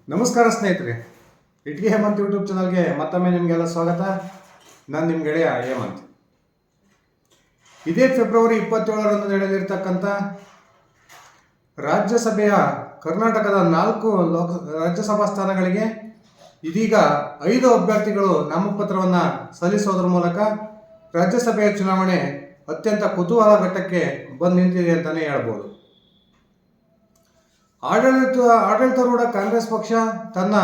ನಮಸ್ಕಾರ ಸ್ನೇಹಿತರೆ, ಇಟ್ಗೆ ಹೇಮಂತ್ ಯೂಟ್ಯೂಬ್ ಚಾನಲ್ಗೆ ಮತ್ತೊಮ್ಮೆ ನಿಮಗೆಲ್ಲ ಸ್ವಾಗತ. ನಾನು ನಿಮ್ಮ ಗೆಳೆಯ ಹೇಮಂತ್. ಇದೇ ಫೆಬ್ರವರಿ 27ರಂದು ನಡೆಯಲಿರ್ತಕ್ಕಂಥ ರಾಜ್ಯಸಭೆಯ ಕರ್ನಾಟಕದ 4 ರಾಜ್ಯಸಭಾ ಸ್ಥಾನಗಳಿಗೆ ಇದೀಗ 5 ಅಭ್ಯರ್ಥಿಗಳು ನಾಮಪತ್ರವನ್ನು ಸಲ್ಲಿಸೋದ್ರ ಮೂಲಕ ರಾಜ್ಯಸಭೆಯ ಚುನಾವಣೆ ಅತ್ಯಂತ ಕುತೂಹಲ ಘಟ್ಟಕ್ಕೆ ಬಂದು ನಿಂತಿದೆ ಅಂತಲೇ ಹೇಳ್ಬೋದು. ಆಡಳಿತಾರೂಢ ಕಾಂಗ್ರೆಸ್ ಪಕ್ಷ ತನ್ನ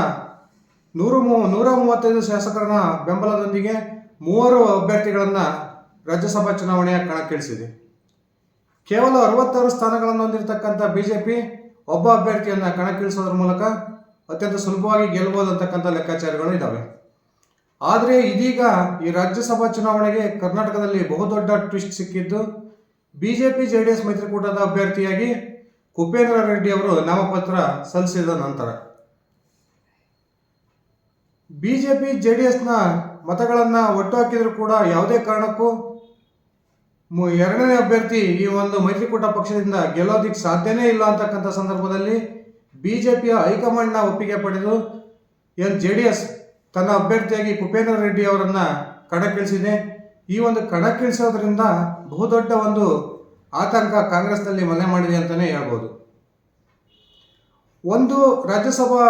135 ಶಾಸಕರ ಬೆಂಬಲದೊಂದಿಗೆ 3 ಅಭ್ಯರ್ಥಿಗಳನ್ನು ರಾಜ್ಯಸಭಾ ಚುನಾವಣೆಯ ಕಣಕ್ಕಿಳಿಸಿದೆ. ಕೇವಲ 66 ಸ್ಥಾನಗಳನ್ನು ಹೊಂದಿರತಕ್ಕಂಥ ಬಿಜೆಪಿ ಒಬ್ಬ ಅಭ್ಯರ್ಥಿಯನ್ನು ಕಣಕ್ಕಿಳಿಸೋದ್ರ ಮೂಲಕ ಅತ್ಯಂತ ಸುಲಭವಾಗಿ ಗೆಲ್ಲಬಹುದು ಅಂತಕ್ಕಂಥ ಲೆಕ್ಕಾಚಾರಗಳು ಇದ್ದಾವೆ. ಆದರೆ ಇದೀಗ ಈ ರಾಜ್ಯಸಭಾ ಚುನಾವಣೆಗೆ ಕರ್ನಾಟಕದಲ್ಲಿ ಬಹುದೊಡ್ಡ ಟ್ವಿಸ್ಟ್ ಸಿಕ್ಕಿದ್ದು ಬಿಜೆಪಿ ಜೆಡಿಎಸ್ ಮೈತ್ರಿಕೂಟದ ಅಭ್ಯರ್ಥಿಯಾಗಿ ಕುಪೇಂದ್ರ ರೆಡ್ಡಿ ಅವರು ನಾಮಪತ್ರ ಸಲ್ಲಿಸಿದ ನಂತರ ಬಿಜೆಪಿ ಜೆಡಿಎಸ್ನ ಮತಗಳನ್ನು ಒಟ್ಟು ಹಾಕಿದರೂ ಕೂಡ ಯಾವುದೇ ಕಾರಣಕ್ಕೂ ಎರಡನೇ ಅಭ್ಯರ್ಥಿ ಈ ಒಂದು ಮೈತ್ರಿಕೂಟ ಪಕ್ಷದಿಂದ ಗೆಲ್ಲೋದಿಕ್ಕೆ ಸಾಧ್ಯನೇ ಇಲ್ಲ ಅಂತಕ್ಕಂಥ ಸಂದರ್ಭದಲ್ಲಿ ಬಿಜೆಪಿಯ ಹೈಕಮಾಂಡ್ನ ಒಪ್ಪಿಗೆ ಪಡೆದು ಜೆಡಿಎಸ್ ತನ್ನ ಅಭ್ಯರ್ಥಿಯಾಗಿ ಕುಪೇಂದ್ರ ರೆಡ್ಡಿ ಅವರನ್ನು ಕಣಕ್ಕಿಳಿಸಿದೆ. ಈ ಒಂದು ಕಣಕ್ಕಿಳಿಸೋದ್ರಿಂದ ಬಹುದೊಡ್ಡ ಒಂದು ಆತಂಕ ಕಾಂಗ್ರೆಸ್ನಲ್ಲಿ ಮನೆ ಮಾಡಿದೆ ಅಂತಲೇ ಹೇಳ್ಬೋದು. ಒಂದು ರಾಜ್ಯಸಭಾ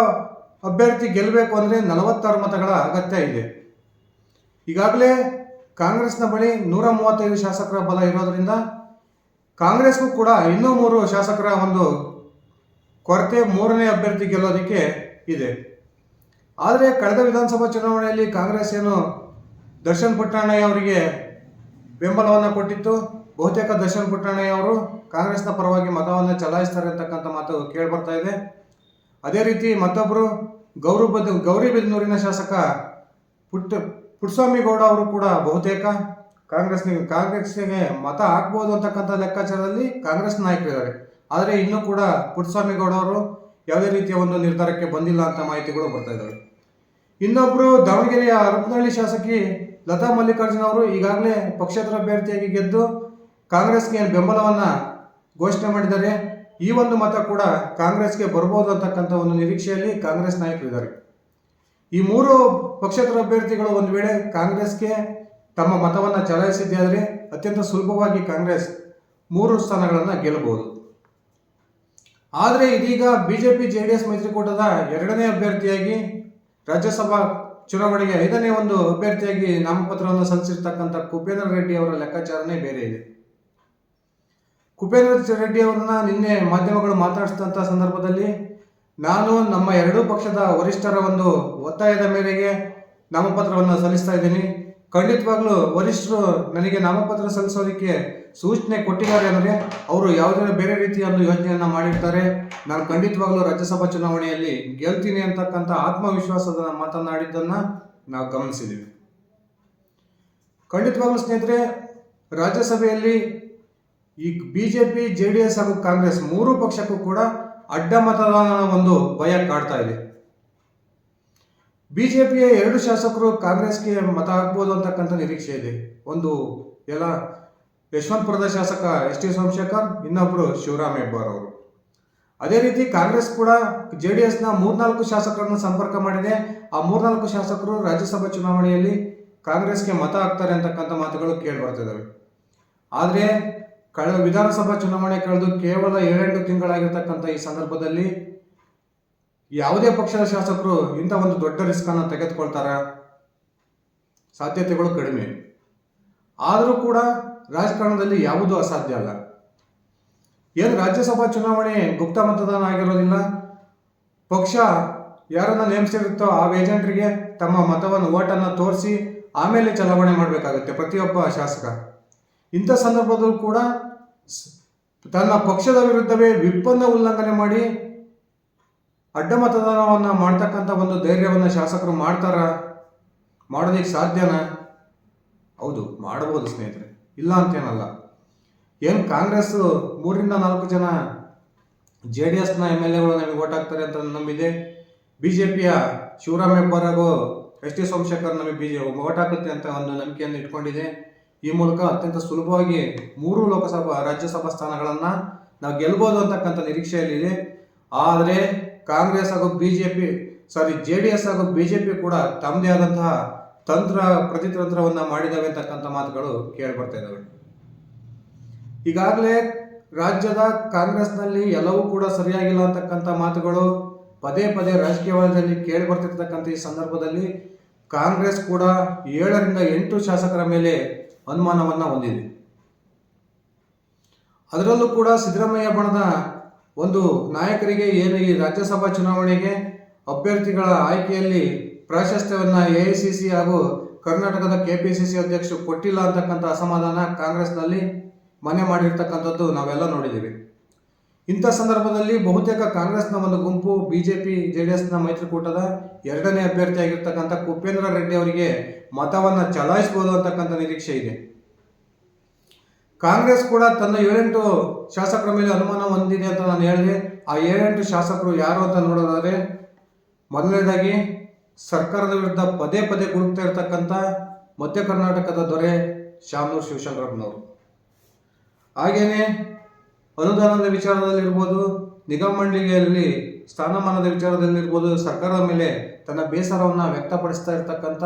ಅಭ್ಯರ್ಥಿ ಗೆಲ್ಲಬೇಕು ಅಂದರೆ 46 ಮತಗಳ ಅಗತ್ಯ ಇದೆ. ಈಗಾಗಲೇ ಕಾಂಗ್ರೆಸ್ನ ಬಳಿ 135 ಶಾಸಕರ ಬಲ ಇರೋದರಿಂದ ಕಾಂಗ್ರೆಸ್ಗೂ ಕೂಡ ಇನ್ನೂ 3 ಶಾಸಕರ ಒಂದು ಕೊರತೆ, 3ನೇ ಅಭ್ಯರ್ಥಿ ಗೆಲ್ಲೋದಕ್ಕೆ ಇದೆ. ಆದರೆ ಕಳೆದ ವಿಧಾನಸಭಾ ಚುನಾವಣೆಯಲ್ಲಿ ಕಾಂಗ್ರೆಸ್ ಏನು ದರ್ಶನ್ ಪುಟ್ಟಣ್ಣಯ್ಯ ಅವರಿಗೆ ಬೆಂಬಲವನ್ನು ಕೊಟ್ಟಿತ್ತು. ಬಹುತೇಕ ದರ್ಶನ್ ಪುಟ್ಟಣ್ಣಯ್ಯ ಅವರು ಕಾಂಗ್ರೆಸ್ನ ಪರವಾಗಿ ಮತವನ್ನು ಚಲಾಯಿಸ್ತಾರೆ ಅಂತಕ್ಕಂಥ ಮಾತು ಕೇಳಿಬರ್ತಾ ಇದೆ. ಅದೇ ರೀತಿ ಮತ್ತೊಬ್ಬರು ಗೌರಿಬಿದನೂರಿನ ಶಾಸಕ ಪುಟ್ಟಸ್ವಾಮಿ ಗೌಡ ಅವರು ಕೂಡ ಬಹುತೇಕ ಕಾಂಗ್ರೆಸ್ಗೆ ಮತ ಹಾಕ್ಬೋದು ಅಂತಕ್ಕಂಥ ಲೆಕ್ಕಾಚಾರದಲ್ಲಿ ಕಾಂಗ್ರೆಸ್ ನಾಯಕರಿದ್ದಾರೆ. ಆದರೆ ಇನ್ನೂ ಕೂಡ ಪುಟ್ಟಸ್ವಾಮಿ ಗೌಡ ಅವರು ಯಾವುದೇ ರೀತಿಯ ಒಂದು ನಿರ್ಧಾರಕ್ಕೆ ಬಂದಿಲ್ಲ ಅಂತ ಮಾಹಿತಿಗಳು ಬರ್ತಾ ಇದ್ದಾವೆ. ಇನ್ನೊಬ್ಬರು ದಾವಣಗೆರೆಯ ಹರಪನಹಳ್ಳಿ ಶಾಸಕಿ ಲತಾ ಮಲ್ಲಿಕಾರ್ಜುನ್ ಅವರು ಈಗಾಗಲೇ ಪಕ್ಷೇತರ ಅಭ್ಯರ್ಥಿಯಾಗಿ ಗೆದ್ದು ಕಾಂಗ್ರೆಸ್ಗೆ ಬೆಂಬಲವನ್ನು ಘೋಷಣೆ ಮಾಡಿದ್ದಾರೆ. ಈ ಒಂದು ಮತ ಕೂಡ ಕಾಂಗ್ರೆಸ್ಗೆ ಬರ್ಬೋದು ಅಂತಕ್ಕಂಥ ಒಂದು ನಿರೀಕ್ಷೆಯಲ್ಲಿ ಕಾಂಗ್ರೆಸ್ ನಾಯಕರಿದ್ದಾರೆ. ಈ 3 ಪಕ್ಷೇತರ ಅಭ್ಯರ್ಥಿಗಳು ಒಂದು ವೇಳೆ ಕಾಂಗ್ರೆಸ್ಗೆ ತಮ್ಮ ಮತವನ್ನು ಚಲಾಯಿಸಿದ್ದೇ ಆದರೆ ಅತ್ಯಂತ ಸುಲಭವಾಗಿ ಕಾಂಗ್ರೆಸ್ 3 ಸ್ಥಾನಗಳನ್ನು ಗೆಲ್ಲಬಹುದು. ಆದರೆ ಇದೀಗ ಬಿಜೆಪಿ ಜೆಡಿಎಸ್ ಮೈತ್ರಿಕೂಟದ 2ನೇ ಅಭ್ಯರ್ಥಿಯಾಗಿ ರಾಜ್ಯಸಭಾ ಚುನಾವಣೆಗೆ 5ನೇ ಒಂದು ಅಭ್ಯರ್ಥಿಯಾಗಿ ನಾಮಪತ್ರವನ್ನು ಸಲ್ಲಿಸಿರ್ತಕ್ಕಂಥ ಕುಪೇಂದ್ರ ರೆಡ್ಡಿ ಅವರ ಲೆಕ್ಕಾಚಾರನೇ ಬೇರೆ ಇದೆ. ಕುಪೇಂದ್ರ ರೆಡ್ಡಿ ಅವರನ್ನ ನಿನ್ನೆ ಮಾಧ್ಯಮಗಳು ಮಾತನಾಡಿಸಿದಂಥ ಸಂದರ್ಭದಲ್ಲಿ ನಾನು ನಮ್ಮ 2 ಪಕ್ಷದ ವರಿಷ್ಠರ ಒಂದು ಒತ್ತಾಯದ ಮೇರೆಗೆ ನಾಮಪತ್ರವನ್ನು ಸಲ್ಲಿಸ್ತಾ ಇದ್ದೀನಿ. ಖಂಡಿತವಾಗ್ಲೂ ವರಿಷ್ಠರು ನನಗೆ ನಾಮಪತ್ರ ಸಲ್ಲಿಸೋದಕ್ಕೆ ಸೂಚನೆ ಕೊಟ್ಟಿದ್ದಾರೆ ಅಂದರೆ ಅವರು ಯಾವುದೇ ಬೇರೆ ರೀತಿಯ ಒಂದು ಯೋಜನೆಯನ್ನು ಮಾಡಿರ್ತಾರೆ. ನಾನು ಖಂಡಿತವಾಗ್ಲೂ ರಾಜ್ಯಸಭಾ ಚುನಾವಣೆಯಲ್ಲಿ ಗೆಲ್ತೀನಿ ಅಂತಕ್ಕಂಥ ಆತ್ಮವಿಶ್ವಾಸದ ಮಾತನಾಡಿದ್ದನ್ನು ನಾವು ಗಮನಿಸಿದ್ದೀವಿ. ಖಂಡಿತವಾಗ್ಲೂ ಸ್ನೇಹಿತರೆ, ರಾಜ್ಯಸಭೆಯಲ್ಲಿ ಈ ಬಿಜೆಪಿ ಜೆಡಿಎಸ್ ಹಾಗೂ ಕಾಂಗ್ರೆಸ್ 3 ಪಕ್ಷಕ್ಕೂ ಕೂಡ ಅಡ್ಡ ಮತದಾನದ ಒಂದು ಭಯ ಕಾಡ್ತಾ ಇದೆ. ಬಿಜೆಪಿಯ 2 ಶಾಸಕರು ಕಾಂಗ್ರೆಸ್ಗೆ ಮತ ಹಾಕ್ಬೋದು ಅಂತಕ್ಕಂಥ ನಿರೀಕ್ಷೆ ಇದೆ. ಒಂದು ಯಶವಂತಪುರದ ಶಾಸಕ ಎಸ್ ಟಿ ಸೋಮಶೇಖರ್, ಇನ್ನೊಬ್ಬರು ಶಿವರಾಮ್ ಹೆಬ್ಬಾರ್ ಅವರು. ಅದೇ ರೀತಿ ಕಾಂಗ್ರೆಸ್ ಕೂಡ ಜೆಡಿಎಸ್ನ 3-4 ಶಾಸಕರನ್ನು ಸಂಪರ್ಕ ಮಾಡಿದೆ. ಆ 3-4 ಶಾಸಕರು ರಾಜ್ಯಸಭಾ ಚುನಾವಣೆಯಲ್ಲಿ ಕಾಂಗ್ರೆಸ್ಗೆ ಮತ ಹಾಕ್ತಾರೆ ಅಂತಕ್ಕಂಥ ಮಾತುಗಳು ಕೇಳಿ ಬರ್ತಿದ್ದಾವೆ. ಆದರೆ ಕಳೆದ ವಿಧಾನಸಭಾ ಚುನಾವಣೆ ಕಳೆದು ಕೇವಲ 7 ತಿಂಗಳಾಗಿರ್ತಕ್ಕಂಥ ಈ ಸಂದರ್ಭದಲ್ಲಿ ಯಾವುದೇ ಪಕ್ಷದ ಶಾಸಕರು ಇಂಥ ಒಂದು ದೊಡ್ಡ ರಿಸ್ಕನ್ನು ತೆಗೆದುಕೊಳ್ತಾರ? ಸಾಧ್ಯತೆಗಳು ಕಡಿಮೆ. ಆದರೂ ಕೂಡ ರಾಜಕಾರಣದಲ್ಲಿ ಯಾವುದೂ ಅಸಾಧ್ಯ ಅಲ್ಲ. ಏನು ರಾಜ್ಯಸಭಾ ಚುನಾವಣೆ ಗುಪ್ತ ಮತದಾನ ಆಗಿರೋದಿಲ್ಲ. ಪಕ್ಷ ಯಾರನ್ನ ನೇಮಿಸಿರುತ್ತೋ ಆ ಏಜೆಂಟ್ರಿಗೆ ತಮ್ಮ ಓಟನ್ನು ತೋರಿಸಿ ಆಮೇಲೆ ಚಲಾವಣೆ ಮಾಡಬೇಕಾಗುತ್ತೆ ಪ್ರತಿಯೊಬ್ಬ ಶಾಸಕ. ಇಂಥ ಸಂದರ್ಭದಲ್ಲೂ ಕೂಡ ತನ್ನ ಪಕ್ಷದ ವಿರುದ್ಧವೇ ವಿಪ್ಪನ್ನು ಉಲ್ಲಂಘನೆ ಮಾಡಿ ಅಡ್ಡ ಮತದಾನವನ್ನು ಮಾಡ್ತಕ್ಕಂಥ ಒಂದು ಧೈರ್ಯವನ್ನು ಶಾಸಕರು ಮಾಡ್ತಾರಾ? ಮಾಡೋದಕ್ಕೆ ಸಾಧ್ಯನಾ? ಹೌದು, ಮಾಡಬಹುದು ಸ್ನೇಹಿತರೆ, ಇಲ್ಲ ಅಂತೇನಲ್ಲ. ಏನು ಕಾಂಗ್ರೆಸ್ 3-4 ಜನ ಜೆಡಿಎಸ್ನ MLAಗಳು ನಮಗೆ ಓಟ್ ಹಾಕ್ತಾರೆ ಅಂತ ನಂಬಿದೆ. ಬಿಜೆಪಿಯ ಶಿವರಾಮ್ ಹೆಬ್ಬಾರ್ ಹಾಗೂ ಎಸ್ ಟಿ ಸೋಮಶೇಖರ್ ನಮಗೆ ಓಟ್ ಹಾಕುತ್ತೆ ಅಂತ ಒಂದು ನಂಬಿಕೆಯನ್ನು ಇಟ್ಕೊಂಡಿದೆ. ಈ ಮೂಲಕ ಅತ್ಯಂತ ಸುಲಭವಾಗಿ 3 ರಾಜ್ಯಸಭಾ ಸ್ಥಾನಗಳನ್ನು ನಾವು ಗೆಲ್ಬೋದು ಅಂತಕ್ಕಂಥ ನಿರೀಕ್ಷೆಯಲ್ಲಿದೆ. ಆದರೆ ಕಾಂಗ್ರೆಸ್ ಹಾಗೂ JDS ಹಾಗೂ ಬಿಜೆಪಿ ಕೂಡ ತಮ್ಮದೇ ಆದಂತಹ ಪ್ರತಿತಂತ್ರವನ್ನ ಮಾಡಿದಾವೆ ಅಂತಕ್ಕಂಥ ಮಾತುಗಳು ಕೇಳಿ ಬರ್ತಾ ಇದ್ದಾವೆ. ಈಗಾಗಲೇ ರಾಜ್ಯದ ಕಾಂಗ್ರೆಸ್ನಲ್ಲಿ ಎಲ್ಲವೂ ಕೂಡ ಸರಿಯಾಗಿಲ್ಲ ಅಂತಕ್ಕಂಥ ಮಾತುಗಳು ಪದೇ ಪದೇ ರಾಜಕೀಯ ವಲಯದಲ್ಲಿ ಕೇಳಿ ಬರ್ತಿರ್ತಕ್ಕಂಥ ಈ ಸಂದರ್ಭದಲ್ಲಿ ಕಾಂಗ್ರೆಸ್ ಕೂಡ 7ರಿಂದ 8 ಶಾಸಕರ ಮೇಲೆ ಅನುಮಾನವನ್ನ ಹೊಂದಿದೆ. ಅದರಲ್ಲೂ ಕೂಡ ಸಿದ್ದರಾಮಯ್ಯ ಬಣದ ಒಂದು ನಾಯಕರಿಗೆ ಏನು ಈ ರಾಜ್ಯಸಭಾ ಚುನಾವಣೆಗೆ ಅಭ್ಯರ್ಥಿಗಳ ಆಯ್ಕೆಯಲ್ಲಿ ಪ್ರಾಶಸ್ತ್ಯವನ್ನ AICC ಹಾಗೂ ಕರ್ನಾಟಕದ KPCC ಅಧ್ಯಕ್ಷರು ಕೊಟ್ಟಿಲ್ಲ ಅಂತಕ್ಕಂಥ ಅಸಮಾಧಾನ ಕಾಂಗ್ರೆಸ್ನಲ್ಲಿ ಮನೆ ಮಾಡಿರ್ತಕ್ಕಂಥದ್ದು ನಾವೆಲ್ಲ ನೋಡಿದ್ದೀವಿ. ಇಂಥ ಸಂದರ್ಭದಲ್ಲಿ ಬಹುತೇಕ ಕಾಂಗ್ರೆಸ್ನ ಒಂದು ಗುಂಪು ಬಿಜೆಪಿ JDSನ ಮೈತ್ರಿಕೂಟದ 2ನೇ ಅಭ್ಯರ್ಥಿಯಾಗಿರ್ತಕ್ಕಂಥ ಕುಪೇಂದ್ರ ರೆಡ್ಡಿ ಅವರಿಗೆ ಮತವನ್ನ ಚಲಾಯಿಸಬಹುದು ಅಂತಕ್ಕಂಥ ನಿರೀಕ್ಷೆ ಇದೆ. ಕಾಂಗ್ರೆಸ್ ಕೂಡ ತನ್ನ 7-8 ಶಾಸಕರ ಮೇಲೆ ಅನುಮಾನ ಹೊಂದಿದೆ ಅಂತ ನಾನು ಹೇಳಿದೆ. ಆ 7-8 ಶಾಸಕರು ಯಾರು ಅಂತ ನೋಡೋದಾದ್ರೆ, ಮೊದಲನೇದಾಗಿ ಸರ್ಕಾರದ ವಿರುದ್ಧ ಪದೇ ಪದೇ ಗುಡುಕ್ತಾ ಇರತಕ್ಕಂಥ ಮಧ್ಯ ಕರ್ನಾಟಕದ ದೊರೆ ಶಾಮನೂರು ಶಿವಶಂಕರಪ್ಪನವರು, ಹಾಗೇನೆ ಅನುದಾನದ ವಿಚಾರದಲ್ಲಿರ್ಬೋದು, ನಿಗಮ ಮಂಡಳಿಯಲ್ಲಿ ಸ್ಥಾನಮಾನದ ವಿಚಾರದಲ್ಲಿರ್ಬೋದು ಸರ್ಕಾರದ ಮೇಲೆ ತನ್ನ ಬೇಸರವನ್ನು ವ್ಯಕ್ತಪಡಿಸ್ತಾ ಇರತಕ್ಕಂಥ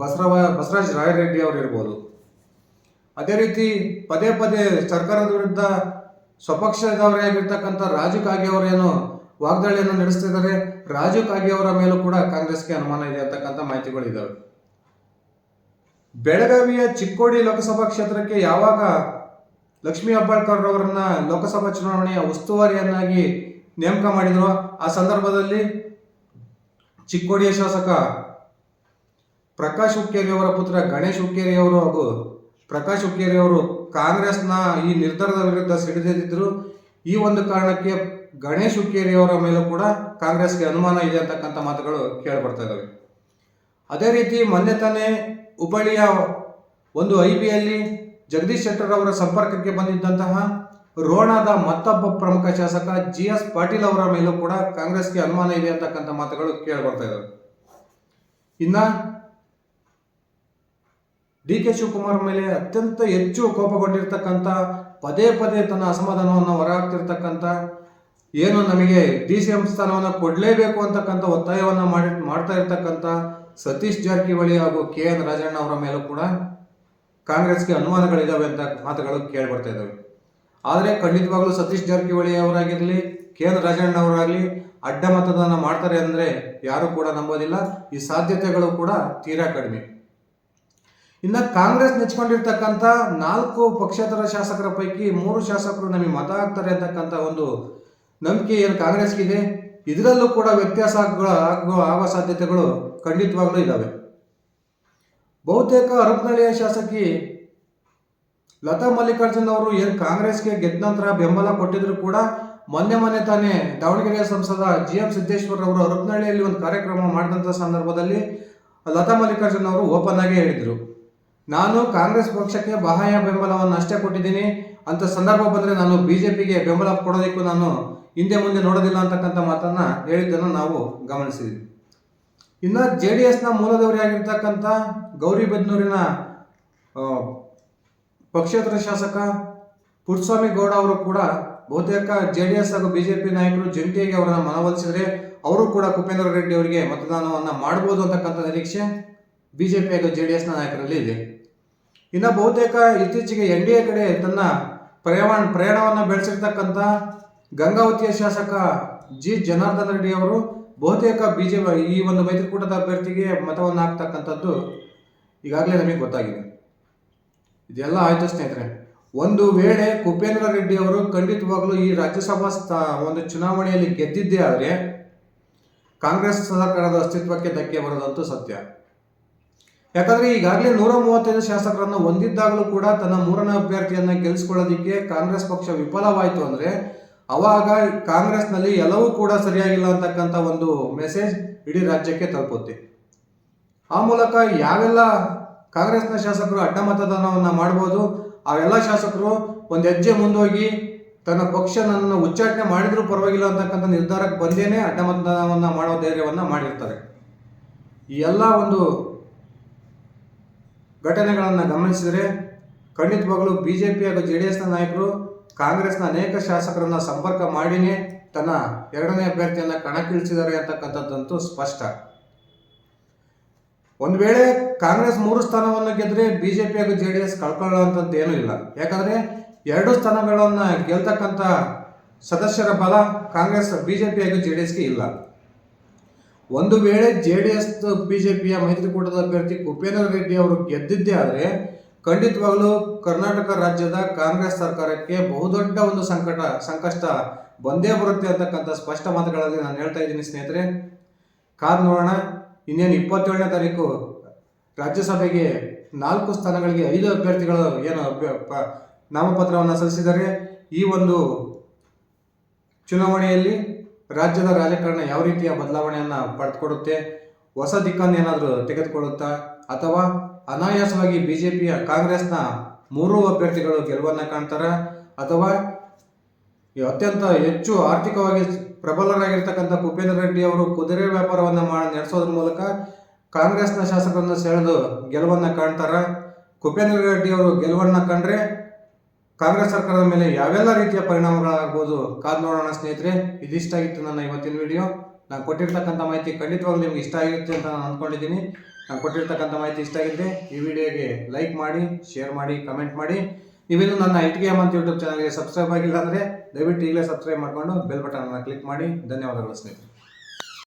ಬಸವರಾಜ ರಾಯರೆಡ್ಡಿ ಅವರು ಇರ್ಬೋದು. ಅದೇ ರೀತಿ ಪದೇ ಪದೇ ಸರ್ಕಾರದ ವಿರುದ್ಧ ಸ್ವಪಕ್ಷದವರೇ ಆಗಿರ್ತಕ್ಕಂಥ ರಾಜು ಕಾಗೆ ಅವರೇನು ವಾಗ್ದಾಳಿಯನ್ನು ನಡೆಸ್ತಿದ್ದಾರೆ. ರಾಜು ಕಾಗೆ ಅವರ ಮೇಲೂ ಕೂಡ ಕಾಂಗ್ರೆಸ್ಗೆ ಅನುಮಾನ ಇದೆ ಅಂತಕ್ಕಂಥ ಮಾಹಿತಿಗಳಿದ್ದಾವೆ. ಬೆಳಗಾವಿಯ ಚಿಕ್ಕೋಡಿ ಲೋಕಸಭಾ ಕ್ಷೇತ್ರಕ್ಕೆ ಯಾವಾಗ ಲಕ್ಷ್ಮೀ ಹೆಬ್ಬಾಳ್ಕರ್ ಅವರನ್ನ ಲೋಕಸಭಾ ಚುನಾವಣೆಯ ಉಸ್ತುವಾರಿಯನ್ನಾಗಿ ನೇಮಕ ಮಾಡಿದ್ರು, ಆ ಸಂದರ್ಭದಲ್ಲಿ ಚಿಕ್ಕೋಡಿಯ ಶಾಸಕ ಪ್ರಕಾಶ್ ಹುಕ್ಕೇರಿ ಅವರ ಪುತ್ರ ಗಣೇಶ್ ಹುಕ್ಕೇರಿ ಅವರು ಹಾಗೂ ಪ್ರಕಾಶ್ ಹುಕ್ಕೇರಿ ಅವರು ಕಾಂಗ್ರೆಸ್ನ ಈ ನಿರ್ಧಾರದ ವಿರುದ್ಧ ಸಿಡಿದೆದ್ದಿದ್ರು. ಈ ಒಂದು ಕಾರಣಕ್ಕೆ ಗಣೇಶ್ ಹುಕ್ಕೇರಿ ಅವರ ಮೇಲೂ ಕೂಡ ಕಾಂಗ್ರೆಸ್ಗೆ ಅನುಮಾನ ಇದೆ ಅಂತಕ್ಕಂಥ ಮಾತುಗಳು ಕೇಳಿ ಬರ್ತಾ ಇದ್ದಾವೆ. ಅದೇ ರೀತಿ ಮೊನ್ನೆ ತಾನೇ ಹುಬ್ಬಳ್ಳಿಯ ಒಂದು IBಯಲ್ಲಿ ಜಗದೀಶ್ ಶೆಟ್ಟರ್ ಅವರ ಸಂಪರ್ಕಕ್ಕೆ ಬಂದಿದ್ದಂತಹ ರೋಣಾದ ಮತ್ತೊಬ್ಬ ಪ್ರಮುಖ ಶಾಸಕ GS ಪಾಟೀಲ್ ಅವರ ಮೇಲೂ ಕೂಡ ಕಾಂಗ್ರೆಸ್ಗೆ ಅನುಮಾನ ಇದೆ ಅಂತಕ್ಕಂಥ ಮಾತುಗಳು ಕೇಳಿ ಬರ್ತಾ ಇದ್ದಾವೆ. ಇನ್ನ DK ಶಿವಕುಮಾರ್ ಮೇಲೆ ಅತ್ಯಂತ ಹೆಚ್ಚು ಕೋಪಗೊಂಡಿರ್ತಕ್ಕಂಥ, ಪದೇ ಪದೇ ತನ್ನ ಅಸಮಾಧಾನವನ್ನು ಹೊರಹಾಕ್ತಿರ್ತಕ್ಕಂಥ, ಏನು ನಮಗೆ DCM ಸ್ಥಾನವನ್ನು ಕೊಡಲೇಬೇಕು ಅಂತಕ್ಕಂಥ ಒತ್ತಾಯವನ್ನು ಮಾಡ್ತಾ ಇರ್ತಕ್ಕಂಥ ಸತೀಶ್ ಜಾರಕಿಹೊಳಿ ಹಾಗೂ KN ರಾಜಣ್ಣ ಅವರ ಮೇಲೂ ಕೂಡ ಕಾಂಗ್ರೆಸ್ಗೆ ಅನುಮಾನಗಳಿದಾವೆ ಅಂತ ಮಾತುಗಳು ಕೇಳಿ ಬರ್ತಾ ಇದ್ದಾವೆ. ಆದರೆ ಖಂಡಿತವಾಗ್ಲೂ ಸತೀಶ್ ಜಾರಕಿಹೊಳಿ ಅವರಾಗಿರಲಿ, KN ರಾಜಣ್ಣ ಅವರಾಗಲಿ ಅಡ್ಡ ಮತದಾನ ಮಾಡ್ತಾರೆ ಅಂದರೆ ಯಾರು ಕೂಡ ನಂಬೋದಿಲ್ಲ. ಈ ಸಾಧ್ಯತೆಗಳು ಕೂಡ ತೀರಾ ಕಡಿಮೆ. ಇನ್ನು ಕಾಂಗ್ರೆಸ್ ನೆಚ್ಕೊಂಡಿರ್ತಕ್ಕಂಥ 4 ಪಕ್ಷೇತರ ಶಾಸಕರ ಪೈಕಿ 3 ಶಾಸಕರು ನಮಗೆ ಮತ ಹಾಕ್ತಾರೆ ಅಂತಕ್ಕಂಥ ಒಂದು ನಂಬಿಕೆ ಏನು ಕಾಂಗ್ರೆಸ್ಗಿದೆ, ಇದರಲ್ಲೂ ಕೂಡ ವ್ಯತ್ಯಾಸ ಆಗುವ ಸಾಧ್ಯತೆಗಳು ಖಂಡಿತವಾಗ್ಲೂ ಇದ್ದಾವೆ. ಬಹುತೇಕ ಹರಪನಹಳ್ಳಿಯ ಶಾಸಕಿ ಲತಾ ಮಲ್ಲಿಕಾರ್ಜುನ್ ಅವರು ಏನು ಕಾಂಗ್ರೆಸ್ಗೆ ಗೆದ್ದ ನಂತರ ಬೆಂಬಲ ಕೊಟ್ಟಿದ್ರು ಕೂಡ ಮೊನ್ನೆ ತಾನೇ ದಾವಣಗೆರೆಯ ಸಂಸದ GM ಸಿದ್ದೇಶ್ವರ್ ಅವರು ಹರಪನಹಳ್ಳಿಯಲ್ಲಿ ಒಂದು ಕಾರ್ಯಕ್ರಮ ಮಾಡಿದಂಥ ಸಂದರ್ಭದಲ್ಲಿ ಲತಾ ಮಲ್ಲಿಕಾರ್ಜುನ್ ಅವರು ಓಪನ್ ಆಗಿ ಹೇಳಿದರು, ನಾನು ಕಾಂಗ್ರೆಸ್ ಪಕ್ಷಕ್ಕೆ ಬಾಹ್ಯ ಬೆಂಬಲವನ್ನು ಅಷ್ಟೇ ಕೊಟ್ಟಿದ್ದೀನಿ, ಅಂತ ಸಂದರ್ಭ ಬಂದರೆ ನಾನು BJPಗೆ ಬೆಂಬಲ ಕೊಡೋದಕ್ಕೂ ನಾನು ಹಿಂದೆ ಮುಂದೆ ನೋಡೋದಿಲ್ಲ ಅಂತಕ್ಕಂಥ ಮಾತನ್ನು ಹೇಳಿದ್ದನ್ನು ನಾವು ಗಮನಿಸಿದ್ವಿ. ಇನ್ನು JDSನ ಮೂಲದವರೇ ಆಗಿರ್ತಕ್ಕಂಥ ಗೌರಿಬಿದನೂರಿನ ಪಕ್ಷೇತರ ಶಾಸಕ ಪುಟ್ಟಸ್ವಾಮಿ ಗೌಡ ಅವರು ಕೂಡ ಬಹುತೇಕ JDS ಹಾಗೂ BJP ನಾಯಕರು ಜಂಟಿಯಾಗಿ ಅವರನ್ನು ಮನವೊಲಿಸಿದರೆ ಅವರು ಕೂಡ ಕುಪೇಂದ್ರ ರೆಡ್ಡಿ ಅವರಿಗೆ ಮತದಾನವನ್ನು ಮಾಡಬಹುದು ಅಂತಕ್ಕಂಥ ನಿರೀಕ್ಷೆ BJP ಹಾಗೂ JDSನ ನಾಯಕರಲ್ಲಿ ಇದೆ. ಇನ್ನು ಬಹುತೇಕ ಇತ್ತೀಚೆಗೆ NDA ಕಡೆ ತನ್ನ ಪ್ರಯಾಣವನ್ನು ಬೆಳೆಸಿರ್ತಕ್ಕಂಥ ಗಂಗಾವತಿಯ ಶಾಸಕ G ಜನಾರ್ದನ್ ರೆಡ್ಡಿ ಅವರು ಬಹುತೇಕ BJP ಈ ಒಂದು ಮೈತ್ರಿಕೂಟದ ಅಭ್ಯರ್ಥಿಗೆ ಮತವನ್ನು ಹಾಕ್ತಕ್ಕಂಥದ್ದು ಈಗಾಗಲೇ ನಮಗೆ ಗೊತ್ತಾಗಿದೆ. ಇದೆಲ್ಲ ಆಯ್ತು ಸ್ನೇಹಿತರೆ. ಒಂದು ವೇಳೆ ಕುಪೇಂದ್ರ ರೆಡ್ಡಿ ಅವರು ಖಂಡಿತವಾಗ್ಲೂ ಈ ರಾಜ್ಯಸಭಾ ಒಂದು ಚುನಾವಣೆಯಲ್ಲಿ ಗೆದ್ದಿದ್ದೇ ಆದರೆ ಕಾಂಗ್ರೆಸ್ ಸರ್ಕಾರದ ಅಸ್ತಿತ್ವಕ್ಕೆ ಧಕ್ಕೆ ಬರೋದಂತೂ ಸತ್ಯ. ಯಾಕಂದ್ರೆ ಈಗಾಗಲೇ 135 ಶಾಸಕರನ್ನು ಹೊಂದಿದ್ದಾಗಲೂ ಕೂಡ ತನ್ನ 3ನೇ ಅಭ್ಯರ್ಥಿಯನ್ನ ಗೆಲ್ಲಿಸ್ಕೊಳ್ಳೋದಿಕ್ಕೆ ಕಾಂಗ್ರೆಸ್ ಪಕ್ಷ ವಿಫಲವಾಯಿತು ಅಂದ್ರೆ ಅವಾಗ ಕಾಂಗ್ರೆಸ್ನಲ್ಲಿ ಎಲ್ಲವೂ ಕೂಡ ಸರಿಯಾಗಿಲ್ಲ ಅಂತಕ್ಕಂಥ ಒಂದು ಮೆಸೇಜ್ ಇಡೀ ರಾಜ್ಯಕ್ಕೆ ತಲುಪುತ್ತೆ. ಆ ಮೂಲಕ ಯಾವೆಲ್ಲ ಕಾಂಗ್ರೆಸ್ನ ಶಾಸಕರು ಅಡ್ಡ ಮತದಾನವನ್ನು ಮಾಡ್ಬೋದು, ಅವೆಲ್ಲ ಶಾಸಕರು ಒಂದು ಹೆಜ್ಜೆ ಮುಂದೋಗಿ ತನ್ನ ಪಕ್ಷ ನನ್ನನ್ನು ಉಚ್ಚಾಟನೆ ಮಾಡಿದ್ರೂ ಪರವಾಗಿಲ್ಲ ಅಂತಕ್ಕಂಥ ನಿರ್ಧಾರಕ್ಕೆ ಬಂದೇನೆ ಅಡ್ಡ ಮತದಾನವನ್ನು ಮಾಡೋ ಧೈರ್ಯವನ್ನು ಮಾಡಿರ್ತಾರೆ. ಈ ಎಲ್ಲ ಒಂದು ಘಟನೆಗಳನ್ನು ಗಮನಿಸಿದರೆ ಖಂಡಿತವಾಗಲೂ BJP ಹಾಗೂ JDSನ ನಾಯಕರು ಕಾಂಗ್ರೆಸ್ನ ಅನೇಕ ಶಾಸಕರನ್ನ ಸಂಪರ್ಕ ಮಾಡಿನೇ ತನ್ನ ಎರಡನೇ ಅಭ್ಯರ್ಥಿಯನ್ನ ಕಣಕ್ಕಿಳಿಸಿದ್ದಾರೆ ಅಂತಕ್ಕಂಥದ್ದಂತೂ ಸ್ಪಷ್ಟ. ಒಂದು ವೇಳೆ ಕಾಂಗ್ರೆಸ್ 3 ಸ್ಥಾನವನ್ನು ಗೆದ್ರೆ ಬಿಜೆಪಿ ಹಾಗೂ JDS ಕಳ್ಕೊಳ್ಳುವಂಥದ್ದು ಏನೂ ಇಲ್ಲ. ಯಾಕಂದ್ರೆ 2 ಸ್ಥಾನಗಳನ್ನ ಗೆಲ್ತಕ್ಕಂಥ ಸದಸ್ಯರ ಬಲ ಕಾಂಗ್ರೆಸ್ ಬಿಜೆಪಿ ಹಾಗೂ JDSಗೆ ಇಲ್ಲ. ಒಂದು ವೇಳೆ JDS ಬಿಜೆಪಿಯ ಮೈತ್ರಿಕೂಟದ ಅಭ್ಯರ್ಥಿ ಕುಪೇಂದ್ರ ರೆಡ್ಡಿ ಅವರು ಗೆದ್ದಿದ್ದೇ ಆದರೆ ಖಂಡಿತವಾಗಲೂ ಕರ್ನಾಟಕ ರಾಜ್ಯದ ಕಾಂಗ್ರೆಸ್ ಸರ್ಕಾರಕ್ಕೆ ಬಹುದೊಡ್ಡ ಒಂದು ಸಂಕಷ್ಟ ಬಂದೇ ಬರುತ್ತೆ ಅಂತಕ್ಕಂಥ ಸ್ಪಷ್ಟ ಮಾತುಗಳಲ್ಲಿ ನಾನು ಹೇಳ್ತಾ ಇದ್ದೀನಿ ಸ್ನೇಹಿತರೆ. ಕಾದ್ ನೋಡೋಣ. ಇನ್ನೇನು 27ನೇ ತಾರೀಕು ರಾಜ್ಯಸಭೆಗೆ 4 ಸ್ಥಾನಗಳಿಗೆ 5 ಅಭ್ಯರ್ಥಿಗಳು ಏನು ನಾಮಪತ್ರವನ್ನು ಸಲ್ಲಿಸಿದ್ದಾರೆ. ಈ ಒಂದು ಚುನಾವಣೆಯಲ್ಲಿ ರಾಜ್ಯದ ರಾಜಕಾರಣ ಯಾವ ರೀತಿಯ ಬದಲಾವಣೆಯನ್ನು ಪಡೆದುಕೊಡುತ್ತೆ, ಹೊಸ ದಿಕ್ಕನ್ನು ಏನಾದರೂ ತೆಗೆದುಕೊಳ್ಳುತ್ತಾ, ಅಥವಾ ಅನಾಯಾಸವಾಗಿ ಬಿಜೆಪಿಯ ಕಾಂಗ್ರೆಸ್ನ 3 ಅಭ್ಯರ್ಥಿಗಳು ಗೆಲುವನ್ನು ಕಾಣ್ತಾರ, ಅಥವಾ ಅತ್ಯಂತ ಹೆಚ್ಚು ಆರ್ಥಿಕವಾಗಿ ಪ್ರಬಲರಾಗಿರ್ತಕ್ಕಂಥ ಕುಪೇಂದ್ರ ರೆಡ್ಡಿ ಅವರು ಕುದುರೆ ವ್ಯಾಪಾರವನ್ನು ನಡೆಸೋದ್ರ ಮೂಲಕ ಕಾಂಗ್ರೆಸ್ನ ಶಾಸಕರನ್ನು ಸೆಳೆದು ಗೆಲುವನ್ನು ಕಾಣ್ತಾರ. ಕುಪೇಂದ್ರ ರೆಡ್ಡಿ ಅವರು ಗೆಲುವನ್ನು ಕಂಡ್ರೆ ಕಾಂಗ್ರೆಸ್ ಸರ್ಕಾರದ ಮೇಲೆ ಯಾವೆಲ್ಲ ರೀತಿಯ ಪರಿಣಾಮಗಳಾಗ್ಬೋದು ಕಾದು ನೋಡೋಣ ಸ್ನೇಹಿತರೆ. ಇದಿಷ್ಟ ಆಗಿತ್ತು ನನ್ನ ಇವತ್ತಿನ ವಿಡಿಯೋ. ನಾನು ಕೊಟ್ಟಿರ್ತಕ್ಕಂಥ ಮಾಹಿತಿ ಖಂಡಿತವಾಗ್ಲೂ ನಿಮ್ಗೆ ಇಷ್ಟ ಆಗಿರುತ್ತೆ ಅಂತ ನಾನು ಅಂದ್ಕೊಂಡಿದ್ದೀನಿ. ನಾನು ಕೊಟ್ಟಿರ್ತಕ್ಕಂಥ ಮಾಹಿತಿ ಇಷ್ಟ ಆಗಿದ್ದರೆ ಈ ವಿಡಿಯೋಗೆ ಲೈಕ್ ಮಾಡಿ, ಶೇರ್ ಮಾಡಿ, ಕಮೆಂಟ್ ಮಾಡಿ. ನೀವಿನ್ನು ನನ್ನ ITKM ಅಂತ ಯೂಟ್ಯೂಬ್ ಚಾನಲ್ಗೆ ಸಬ್ಸ್ಕ್ರೈಬ್ ಆಗಿಲ್ಲ ಅಂದರೆ ದಯವಿಟ್ಟು ಈಗಲೇ ಸಬ್ಸ್ಕ್ರೈಬ್ ಮಾಡಿಕೊಂಡು ಬೆಲ್ ಬಟನನ್ನು ಕ್ಲಿಕ್ ಮಾಡಿ. ಧನ್ಯವಾದಗಳು ಸ್ನೇಹಿತರೆ.